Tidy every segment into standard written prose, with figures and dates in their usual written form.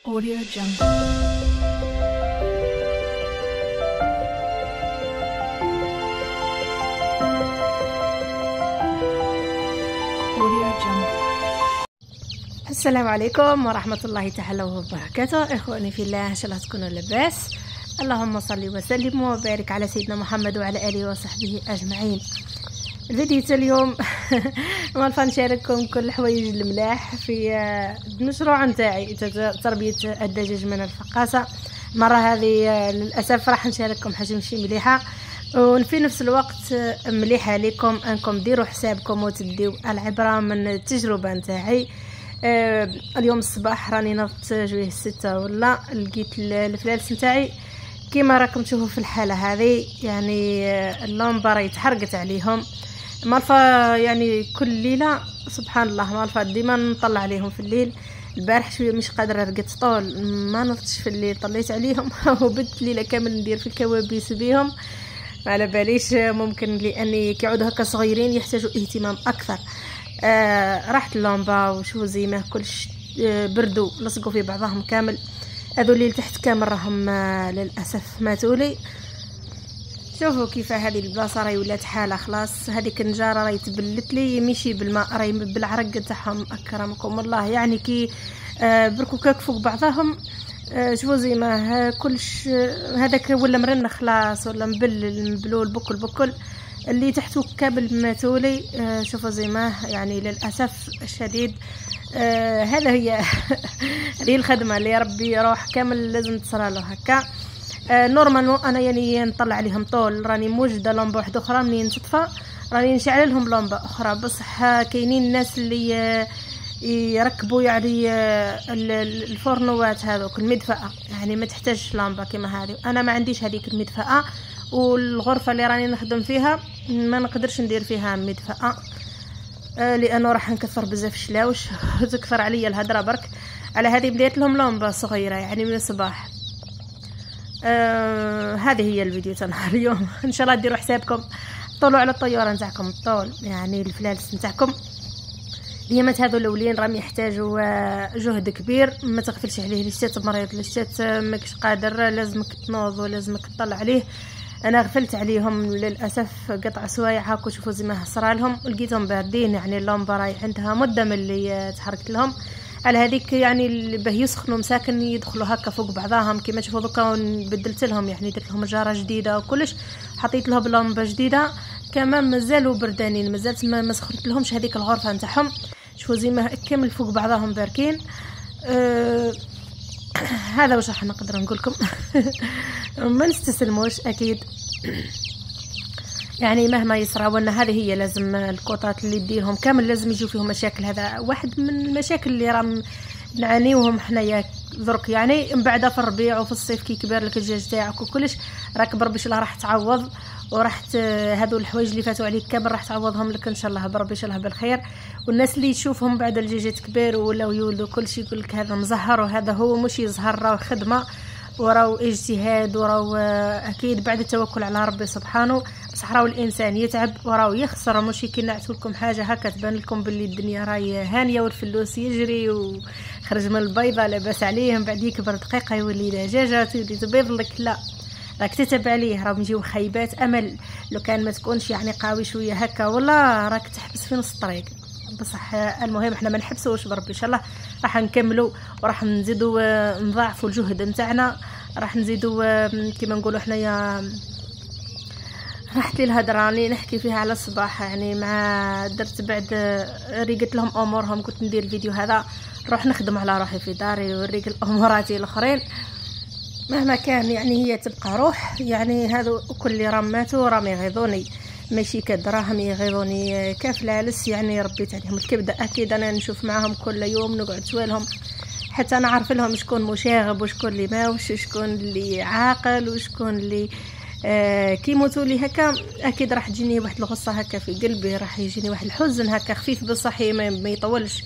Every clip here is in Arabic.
Audio Jungle. السلام عليكم ورحمة الله تعالى وبركاته. إخواني في الله، إن شاء الله تكونوا لاباس. اللهم صل وسلم وبارك على سيدنا محمد وعلى آله وصحبه أجمعين. الفيديو تاع اليوم مالفا نشارككم كل الحوايج الملاح في المشروع نتاعي تربية الدجاج من الفقاصة. المرة هذه للأسف راح نشارككم حاجة ماشي مليحة، وفي نفس الوقت مليحة لكم أنكم ديروا حسابكم وتديو العبرة من التجربة نتاعي. اليوم الصباح راني نضت جويه 6 ولا لقيت الفلالس نتاعي كيما راكم تشوفوا في الحالة هذه، يعني اللمبة راهي تحرقت عليهم. مالفا يعني كل ليلة سبحان الله، مالفا ديما نطلع عليهم في الليل. البارح شويه مش قادره، رقدت طول ما نضتش في الليل، طليت عليهم وبدت ليله كامل ندير في الكوابيس بيهم. ما على باليش، ممكن لاني كيعودوا هكا صغيرين يحتاجوا اهتمام اكثر. راحت اللمبه وشو زي ما كلش بردوا لصقوا في بعضهم كامل. هذو اللي تحت كامل راهم للاسف ماتولي. شوفوا كيف هذه البلاصه راهي ولات حاله خلاص. هذيك النجاره راهي تبلت لي ماشي بالماء، راهي بالعرق تاعهم اكرمكم الله. يعني كي بركو كاك فوق بعضهم. شوفوا زي ما كلش هذاك ولا مرن خلاص، ولا مبلول بكل اللي تحته كامل ماتولي. شوفوا زي ما يعني للاسف الشديد. هذا هي هذه الخدمه اللي ربي روح كامل لازم تصرى له هكا. نورمالمون انا يعني نطلع عليهم طول، راني موجده لمبه واحده اخرى منين تطفى راني نشعل لهم لمبه اخرى. بصح كاينين الناس اللي يركبوا يعني الفرنوات هذوك المدفأة، يعني ما تحتاجش لمبه كيما هذه. انا ما عنديش هذيك المدفأة، والغرفه اللي راني نخدم فيها ما نقدرش ندير فيها مدفأة لانه راح نكثر بزاف شلاوش تكثر عليا الهضره. برك على هذه بديت لهم لمبه صغيره يعني من الصباح. هذه هي الفيديو تاع نهار اليوم. ان شاء الله ديروا حسابكم، طولوا على الطياره نتاعكم الطول، يعني الفلالس نتاعكم اليامات هذو الاولين راهم يحتاجوا جهد كبير. ما تغفلش عليه، لشتات مريض لشتات ماكش قادر لازمك تنوض ولازمك تطلع عليه. انا غفلت عليهم للاسف قطع سوايع هاكو. شوفوا زي ما صرا لهم، لقيتهم باردين، يعني اللمبه راهي عندها مده من اللي تحركت لهم. على هذيك يعني باه يسخنوا مساكن يدخلوا هكا فوق بعضاهم كيما تشوفوا دوكا. بدلت لهم يعني درت لهم جاره جديده وكلش، حطيت لهم لمبه جديده كمان. مازالوا بردانين، مازالت ما سخنت لهمش هذيك الغرفه نتاعهم. شوفوا زي ما كامل فوق بعضهم باركين. هذا واش راح نقدر نقول لكم. ما نستسلموش اكيد، يعني مهما يصرى ولنا. هذه هي لازم الكوطات اللي ديرهم كامل لازم يجوا فيهم مشاكل. هذا واحد من المشاكل اللي راهم نعانيوهم حنايا درك، يعني من بعد في الربيع وفي الصيف كي كبر لك الدجاج تاعك وكلش راك بربي الله راح تعوض. وراح هذو الحوايج اللي فاتوا عليك كامل راح تعوضهم لك ان شاء الله بربي ان شاء الله بالخير. والناس اللي تشوفهم بعد الدجاجات كبار ولا يولدوا كلشي يقول لك هذا مزهر، وهذا هو مش يزهر، راه خدمه وراو اجتهاد وراو اكيد بعد التوكل على ربي سبحانه. بصح راهو الانسان يتعب وراو يخسر، مش كي نعتو لكم حاجه هكا تبان لكم باللي الدنيا راهي هانيه والفلوس يجري وخرج من البيضه لاباس عليه، من بعد يكبر دقيقه يولي دجاجه تبيض لك. لا، راك تتبع عليه، راهم يجيو خيبات امل. لو كان ما تكونش يعني قوي شويه هكا والله راك تحبس في نص الطريق. بصح المهم احنا ما نحبسوش بربي ان شاء الله راح نكملوا وراح نزيدوا نضاعفوا الجهد نتاعنا. راح نزيدوا كما نقولوا حنايا. راحت لي الهضره راني نحكي فيها على الصباح، يعني مع درت بعد ريقت لهم امورهم. كنت ندير الفيديو هذا نروح نخدم على روحي في داري ونريق الاموراتي الاخرين مهما كان. يعني هي تبقى روح، يعني هذو كل اللي راهم ماتوا راهم يغيظوني، ماشي كدراهم يغيظوني كفلالس. يعني ربيت عليهم الكبده اكيد. انا نشوف معاهم كل يوم نقعد شوالهم حتى انا عارف لهم شكون مشاغب وشكون اللي ماوش، شكون اللي عاقل وشكون اللي كي يموتوا لي هكا. اكيد راح تجيني واحد الغصه هكا في قلبي، راح يجيني واحد الحزن هكا خفيف بصح ما يطولش.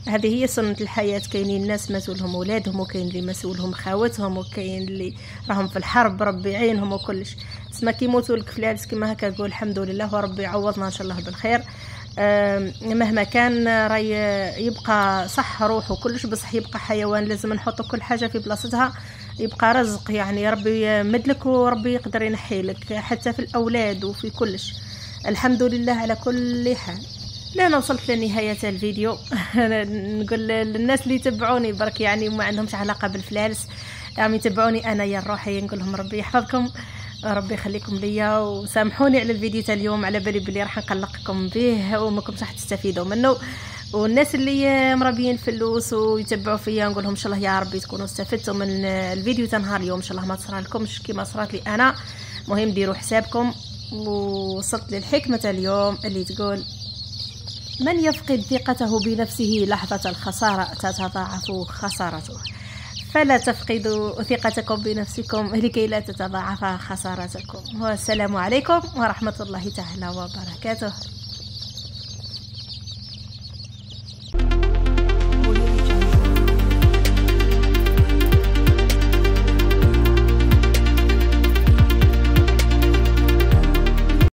هذه هي سنة الحياة. كاينين الناس مسؤولهم اولادهم، وكاين اللي مسؤولهم خاوتهم، وكاين اللي راهم في الحرب ربي يعينهم وكلش. تسمى كي يموتوا لك فلالس كيما هكا قول الحمد لله وربي يعوضنا ان شاء الله بالخير. مهما كان راي يبقى صح روحه كلش، بصح يبقى حيوان، لازم نحط كل حاجه في بلاصتها، يبقى رزق يعني، ربي يمدلك وربي يقدر ينحي لك حتى في الاولاد وفي كلش. الحمد لله على كل حال. لا وصلت لنهايه الفيديو. نقول للناس اللي يتبعوني برك يعني ما عندهمش علاقه بالفلالس، راهم يتبعوني انا يا الروحي، نقول لهم ربي يحفظكم، ربي يخليكم ليا، وسامحوني على الفيديو تاع اليوم، على بالي بلي راح نقلقكم به وما كنتش راح تستفيدوا منه. والناس اللي مربيين فلوس ويتبعوا فيا نقول لهم ان شاء الله يا ربي تكونوا استفدتوا من الفيديو تاع نهار اليوم، ان شاء الله ما تصرى لكمش كيما صرات لي انا. مهم ديروا حسابكم. وصلت للحكمه تاع اليوم اللي تقول: من يفقد ثقته بنفسه لحظه الخساره تتضاعف خسارته، فلا تفقدوا ثقتكم بنفسكم لكي لا تتضاعف خسارتكم. والسلام عليكم ورحمة الله تعالى وبركاته.